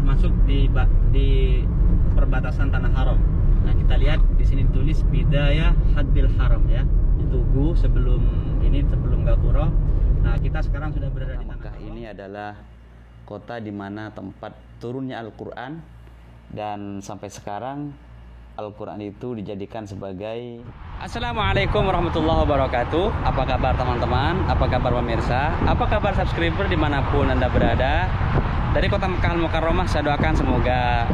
masuk di perbatasan tanah haram. Nah, kita lihat di sini ditulis bidayah hadbil haram ya. Ditugu sebelum Gapura. Nah, kita sekarang sudah berada di Mekah. Ini adalah kota di mana tempat turunnya Al-Qur'an, dan sampai sekarang Al-Quran itu dijadikan sebagai... Assalamualaikum warahmatullahi wabarakatuh. Apa kabar teman-teman? Apa kabar pemirsa? Apa kabar subscriber dimanapun Anda berada? Dari kota Mekah Al-Mukarramah, saya doakan semoga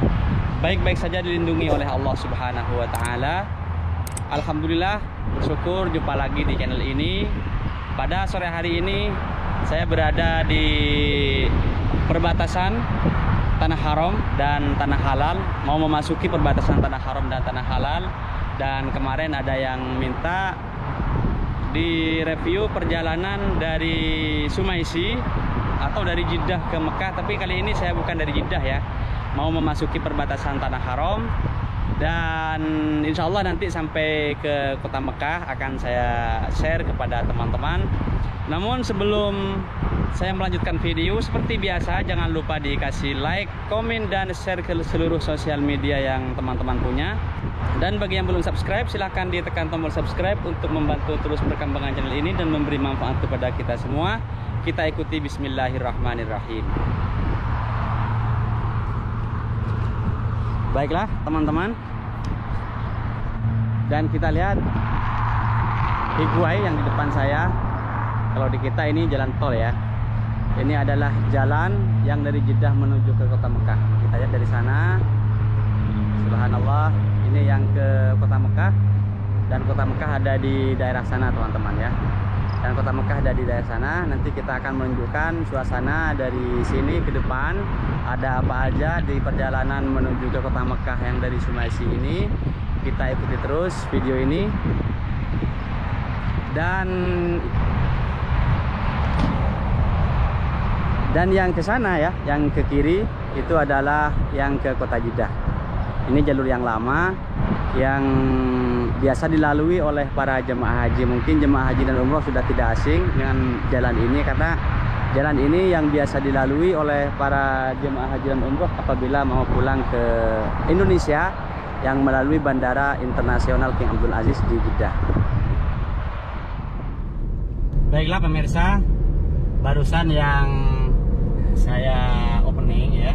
baik-baik saja, dilindungi oleh Allah Subhanahu wa Ta'ala. Alhamdulillah, bersyukur jumpa lagi di channel ini. Pada sore hari ini saya berada di perbatasan Tanah Haram dan Tanah Halal, mau memasuki perbatasan Tanah Haram dan Tanah Halal. Dan kemarin ada yang minta di review perjalanan dari Sumaisi atau dari Jeddah ke Mekah, tapi kali ini saya bukan dari Jeddah ya, mau memasuki perbatasan Tanah Haram. Dan insya Allah nanti sampai ke kota Mekah akan saya share kepada teman-teman. Namun sebelum saya melanjutkan video, seperti biasa jangan lupa dikasih like, komen, dan share ke seluruh sosial media yang teman-teman punya. Dan bagi yang belum subscribe, silahkan ditekan tombol subscribe untuk membantu terus perkembangan channel ini dan memberi manfaat kepada kita semua. Kita ikuti bismillahirrahmanirrahim. Baiklah teman-teman, dan kita lihat Higuai yang di depan saya. Kalau di kita ini jalan tol ya. Ini adalah jalan yang dari Jeddah menuju ke kota Mekah. Kita lihat dari sana. Subhanallah, ini yang ke kota Mekah. Dan kota Mekah ada di daerah sana teman-teman ya. Dan kota Mekah ada di daerah sana. Nanti kita akan menunjukkan suasana dari sini ke depan. Ada apa aja di perjalanan menuju ke kota Mekah yang dari Sumaisi ini. Kita ikuti terus video ini. Dan yang ke sana ya, yang ke kiri itu adalah yang ke kota Jeddah. Ini jalur yang lama yang biasa dilalui oleh para jemaah haji. Mungkin jemaah haji dan umroh sudah tidak asing dengan jalan ini, karena jalan ini yang biasa dilalui oleh para jemaah haji dan umroh apabila mau pulang ke Indonesia yang melalui Bandara Internasional King Abdul Aziz di Jeddah. Baiklah pemirsa, barusan yang saya opening ya,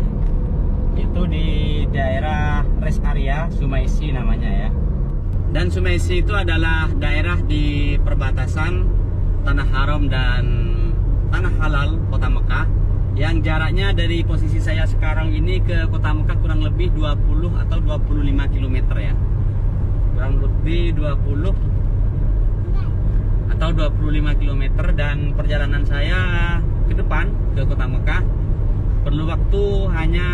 itu di daerah rest area Sumaisi namanya ya. Dan Sumaisi itu adalah daerah di perbatasan Tanah Haram dan Tanah Halal kota Mekah, yang jaraknya dari posisi saya sekarang ini ke kota Mekah kurang lebih 20 atau 25 km ya. Kurang lebih 20 atau 25 km. Dan perjalanan saya ke depan ke kota Mekah perlu waktu hanya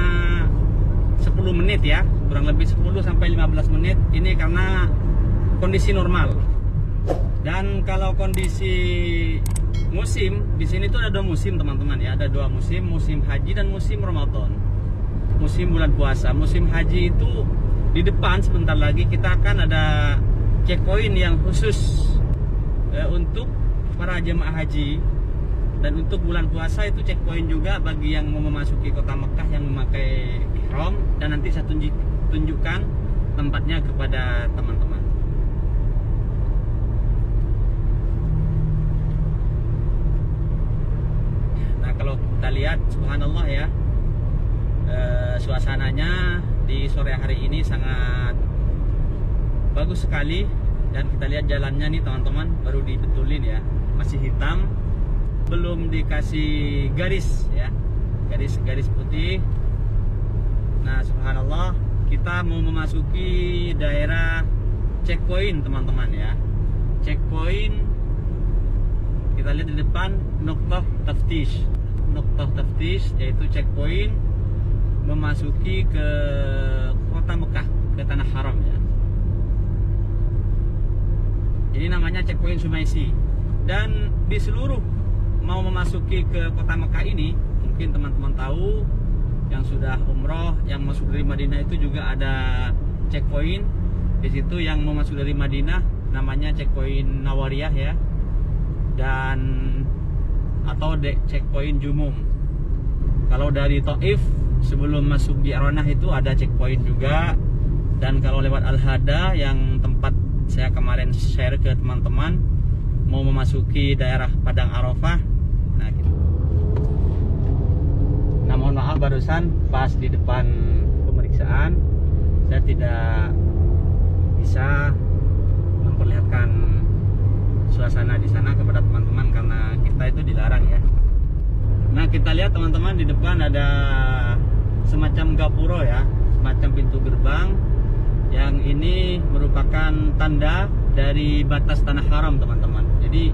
10 menit ya, kurang lebih 10 sampai 15 menit. Ini karena kondisi normal. Dan kalau kondisi musim, di sini tuh ada 2 musim teman-teman ya, ada 2 musim, musim haji dan musim Ramadan. Musim bulan puasa. Musim haji itu di depan sebentar lagi kita akan ada checkpoint yang khusus untuk para jemaah haji. Dan untuk bulan puasa itu checkpoint juga bagi yang mau memasuki kota Mekah yang memakai ihram. Dan nanti saya tunjukkan tempatnya kepada teman-teman. Nah, kalau kita lihat subhanallah ya, suasananya di sore hari ini sangat bagus sekali. Dan kita lihat jalannya nih teman-teman, baru dibetulin ya, masih hitam, belum dikasih garis ya, garis putih. Nah subhanallah, kita mau memasuki daerah checkpoint teman-teman ya. Checkpoint, kita lihat di depan Nuqtah Taftish. Nuqtah Taftish yaitu checkpoint memasuki ke kota Mekah, ke Tanah Haram ya. Ini namanya checkpoint Sumaisi. Dan di seluruh mau memasuki ke kota Mekah ini, mungkin teman-teman tahu yang sudah umroh, yang masuk dari Madinah itu juga ada checkpoint. Di situ yang mau masuk dari Madinah namanya checkpoint Nawariyah ya, dan atau checkpoint Jumum. Kalau dari Taif sebelum masuk di Aronah itu ada checkpoint juga. Dan kalau lewat Al-Hada yang tempat saya kemarin share ke teman-teman, mau memasuki daerah Padang Arafah. Nah, gitu. Nah, mohon maaf barusan pas di depan pemeriksaan saya tidak bisa memperlihatkan suasana di sana kepada teman-teman karena kita itu dilarang ya. Nah, kita lihat teman-teman di depan ada semacam gapuro ya, semacam pintu gerbang yang ini merupakan tanda dari batas tanah haram teman-teman. Jadi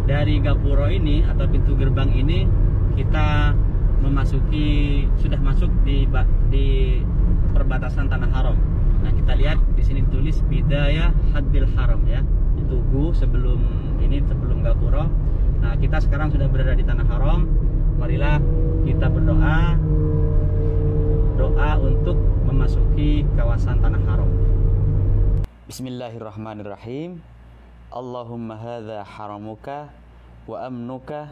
dari gapuro ini atau pintu gerbang ini kita sudah masuk di perbatasan tanah haram. Nah, kita lihat di sini tulis Bidayah Hadbil Haram ya. Ditugu sebelum gapuro. Nah, kita sekarang sudah berada di tanah haram. Marilah kita berdoa untuk memasuki kawasan tanah haram. Bismillahirrahmanirrahim. Allahumma hadza haramuka wa amnuka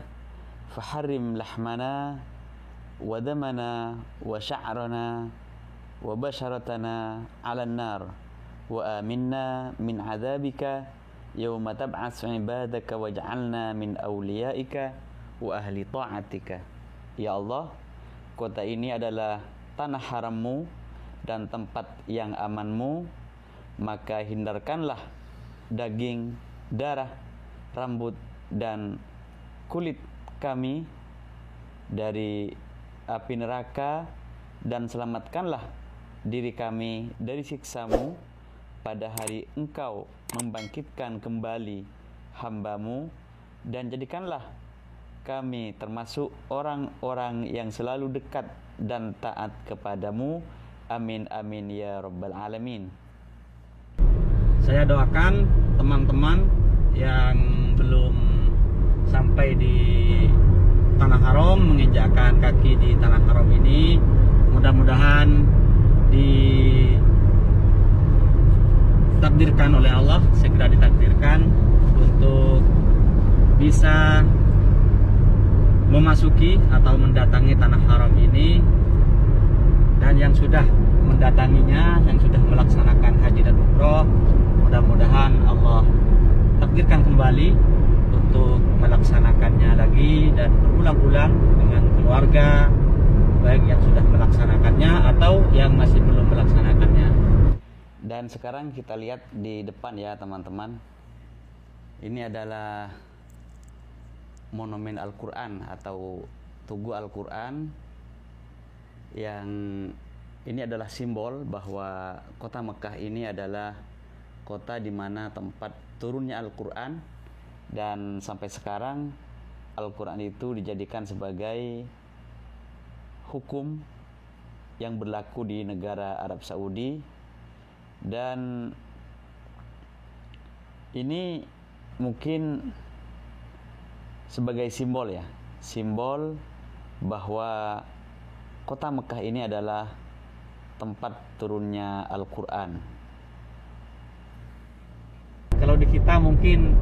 faharrim lahmana wa damana wa sya'rana wa basharatana 'alan nar wa aminna min 'adzabika yauma tab'ats 'ibadaka waj'alna min awliyaika wa ahli ta'atika. Ya Allah, kota ini adalah tanah harammu dan tempat yang amanmu, maka hindarkanlah daging, darah, rambut dan kulit kami dari api neraka, dan selamatkanlah diri kami dari siksamu pada hari engkau membangkitkan kembali hambamu, dan jadikanlah kami termasuk orang-orang yang selalu dekat dan taat kepadamu. Amin amin ya rabbal alamin. Saya doakan teman-teman yang belum sampai di tanah haram, menginjakkan kaki di tanah haram ini, mudah-mudahan ditakdirkan oleh Allah, segera ditakdirkan untuk bisa memasuki atau mendatangi tanah haram ini. Dan yang sudah mendatanginya, yang sudah melaksanakan haji dan umroh, mudah-mudahan Allah takdirkan kembali untuk melaksanakannya lagi dan berulang-ulang dengan keluarga, baik yang sudah melaksanakannya atau yang masih belum melaksanakannya. Dan sekarang kita lihat di depan ya teman-teman, ini adalah monumen Al-Quran atau Tugu Al-Quran, yang ini adalah simbol bahwa kota Mekah ini adalah kota di mana tempat turunnya Al-Quran, dan sampai sekarang Al-Quran itu dijadikan sebagai hukum yang berlaku di negara Arab Saudi. Dan ini mungkin sebagai simbol ya, simbol bahwa kota Mekah ini adalah tempat turunnya Al-Quran. Kalau di kita mungkin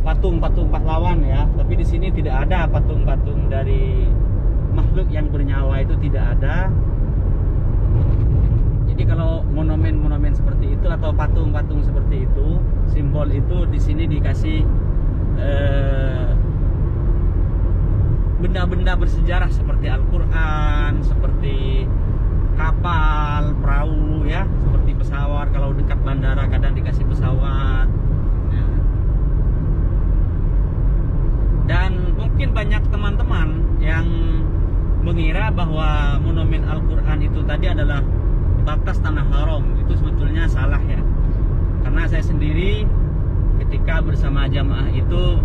patung-patung pahlawan ya, tapi di sini tidak ada patung-patung dari makhluk yang bernyawa, itu tidak ada. Jadi kalau monumen-monumen seperti itu atau patung-patung seperti itu, simbol itu di sini dikasih benda-benda bersejarah seperti Al-Quran, seperti kapal, perahu ya, seperti pesawat. Kalau dekat bandara kadang dikasih pesawat. Dan mungkin banyak teman-teman yang mengira bahwa monumen Al-Quran itu tadi adalah batas tanah haram. Itu sebetulnya salah ya, karena saya sendiri ketika bersama jamaah itu,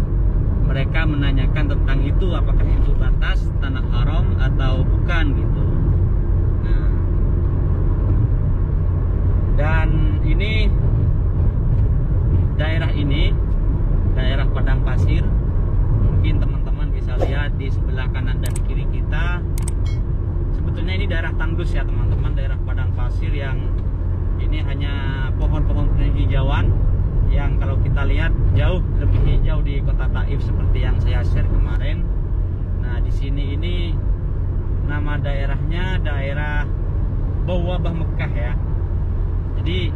mereka menanyakan tentang itu, apakah itu batas tanah haram atau bukan gitu. Nah, dan ini daerah padang pasir. Mungkin teman-teman bisa lihat di sebelah kanan dan kiri kita. Sebetulnya ini daerah tandus ya teman-teman, daerah padang pasir yang ini hanya pohon-pohon penghijauan yang kalau kita lihat jauh lebih hijau di kota Taif seperti yang saya share kemarin. Nah, di sini ini nama daerahnya daerah Bawabah Mekah ya. Jadi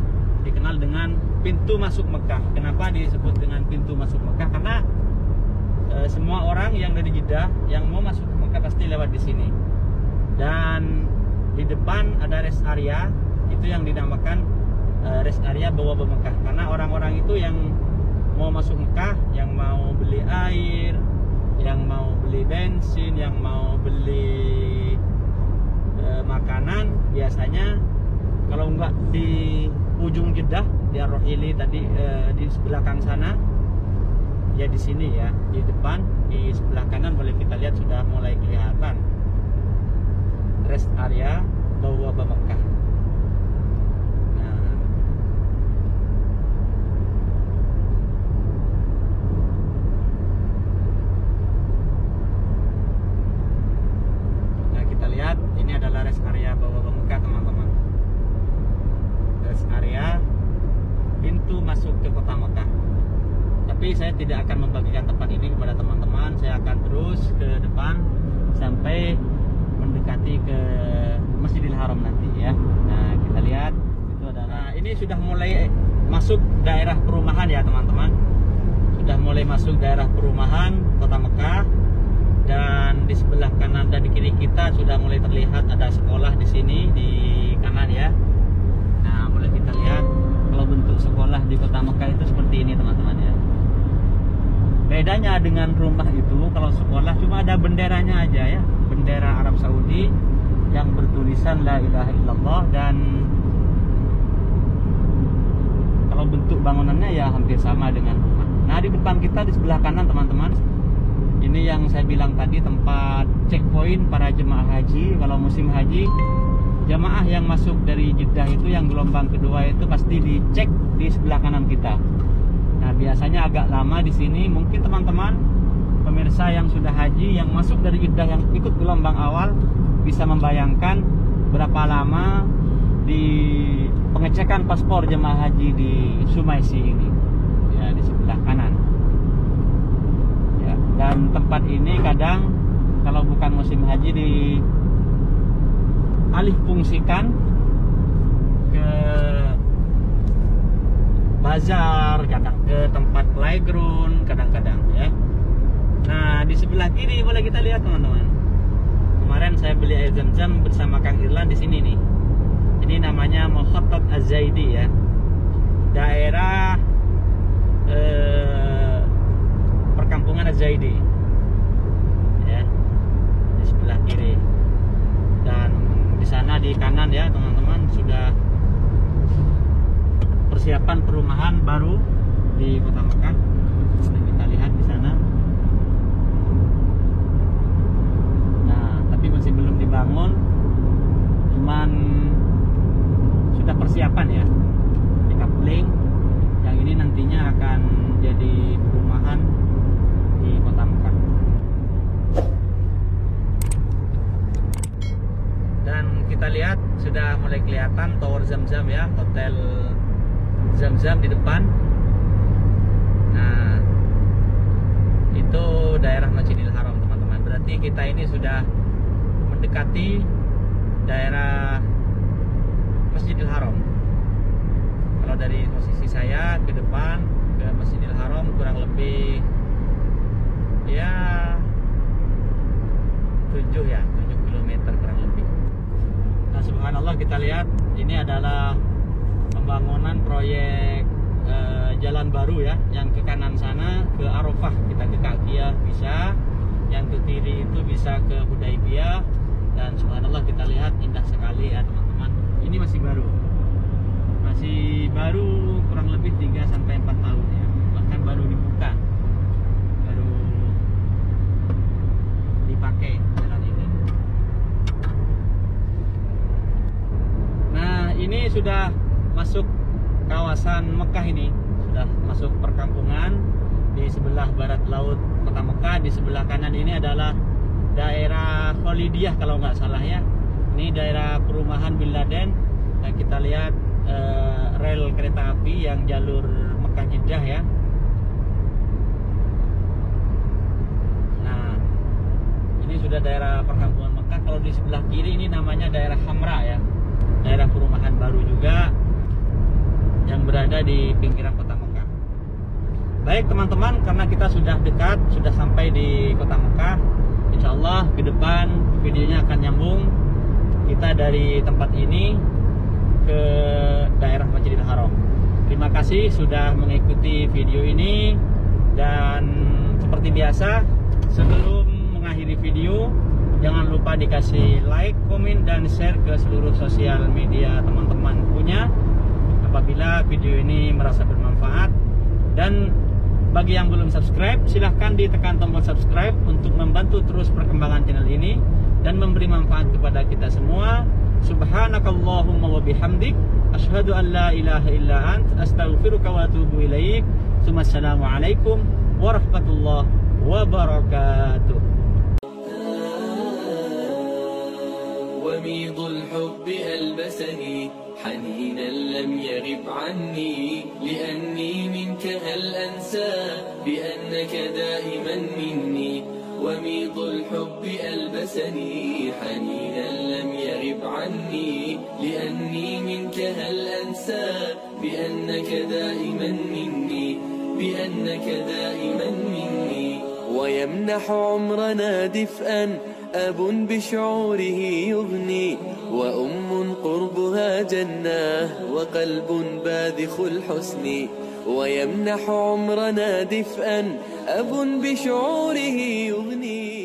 dikenal dengan pintu masuk Mekah. Kenapa disebut dengan pintu masuk Mekah? Karena semua orang yang dari Jeddah yang mau masuk ke Mekah pasti lewat di sini. Dan di depan ada rest area, itu yang dinamakan rest area Bawabah Mekah. Karena orang-orang itu yang mau masuk Mekah, yang mau beli air, yang mau beli bensin, yang mau beli makanan, biasanya kalau nggak di ujung Jeddah di Ar-Rohili tadi, di belakang sana ya, di sini ya, di depan di sebelah kanan boleh kita lihat sudah mulai kelihatan rest area Bawabah Mekah. Nah, kita lihat ini adalah rest area Bawabah Mekah, teman-teman. Rest area pintu masuk ke kota Mekah. Tapi saya tidak akan membagikan tempat ini kepada teman-teman. Saya akan terus ke depan sampai mendekati ke Masjidil Haram nanti ya. Nah, kita lihat itu adalah, ini sudah mulai masuk daerah perumahan ya, teman-teman. Sudah mulai masuk daerah perumahan kota Mekah. Dan di sebelah kanan dan di kiri kita sudah mulai terlihat ada sekolah di sini di kanan ya. Nah, boleh kita lihat kalau bentuk sekolah di kota Mekah itu seperti ini, teman-teman ya. Bedanya dengan rumah itu, kalau sekolah cuma ada benderanya aja ya, bendera Arab Saudi yang bertulisan La ilaha illallah, dan kalau bentuk bangunannya ya hampir sama dengan rumah. Nah, di depan kita di sebelah kanan, teman-teman, ini yang saya bilang tadi tempat checkpoint para jemaah haji. Kalau musim haji, jemaah yang masuk dari Jeddah itu yang gelombang kedua itu pasti dicek di sebelah kanan kita. Nah, biasanya agak lama di sini. Mungkin teman-teman pemirsa yang sudah haji yang masuk dari Jeddah yang ikut gelombang awal bisa membayangkan berapa lama di pengecekan paspor jemaah haji di Sumaisi ini ya, di sebelah kanan ya. Dan tempat ini kadang kalau bukan musim haji dialih fungsikan ke bazar, kadang ke tempat playground, kadang-kadang ya. Nah, di sebelah kiri boleh kita lihat, teman-teman. Kemarin saya beli air zam-zam bersama Kang Irlan di sini nih. Ini namanya Mokhatat Az-Zaidi ya. Daerah perkampungan Az-Zaidi. Ya. Di sebelah kiri. Dan di sana di kanan ya, teman-teman, sudah persiapan perumahan baru di kota Mekah. Sudah kita lihat di sana. Nah, tapi masih belum dibangun, cuman sudah persiapan ya, di coupling. Yang ini nantinya akan jadi perumahan di kota Mekah. Dan kita lihat sudah mulai kelihatan Tower Zam-Zam ya, Hotel Zam-Zam di depan. Nah, itu daerah Masjidil Haram, teman-teman. Berarti kita ini sudah mendekati daerah Masjidil Haram. Kalau dari posisi saya ke depan ke Masjidil Haram kurang lebih ya 7 km kurang lebih. Nah, subhanallah, kita lihat ini adalah pembangunan proyek jalan baru ya, yang ke kanan sana ke Arafah, kita ke Kakiyah bisa, yang ke kiri itu bisa ke Hudaibiyah. Dan subhanallah, kita lihat indah sekali ya, teman-teman. Ini masih baru kurang lebih 3-4 tahun ya, bahkan baru dibuka, baru dipakai jalan ini. Nah, ini sudah masuk kawasan Mekah, ini sudah masuk perkampungan di sebelah barat laut kota Mekah. Di sebelah kanan ini adalah daerah Khalidiyah kalau nggak salah ya. Ini daerah perumahan Bin Laden. Dan kita lihat rel kereta api yang jalur Mekah Jeddah ya. Nah, ini sudah daerah perkampungan Mekah. Mekah. Kalau di sebelah kiri ini namanya daerah Hamra ya, daerah perumahan baru juga yang berada di pinggiran kota Mekah. Baik teman-teman, karena kita sudah dekat, sudah sampai di kota Mekah, insya Allah ke depan videonya akan nyambung. Kita dari tempat ini ke daerah Masjidil Haram. Terima kasih sudah mengikuti video ini, dan seperti biasa sebelum mengakhiri video jangan lupa dikasih like, komen, dan share ke seluruh sosial media teman-teman punya apabila video ini merasa bermanfaat. Dan bagi yang belum subscribe, silahkan ditekan tombol subscribe untuk membantu terus perkembangan channel ini dan memberi manfaat kepada kita semua. Subhanakallahumma wa bihamdik, asyhadu an la ilaha illa ant, astaghfiruka wa atubu ilaik. Assalamualaikum warahmatullahi wabarakatuh. وميض الحب ألبسني حنينا لم يغب عني لأني منك هل أنسى بأنك دائما مني وميض الحب ألبسني حنينا لم يغب عني لأني منك هل أنسى بأنك دائما مني بأنك دائما مني ويمنح عمرنا دفئا أب بشعوره يغني وأم قربها جنة وقلب باذخ الحسن ويمنح عمرنا دفئا أب بشعوره يغني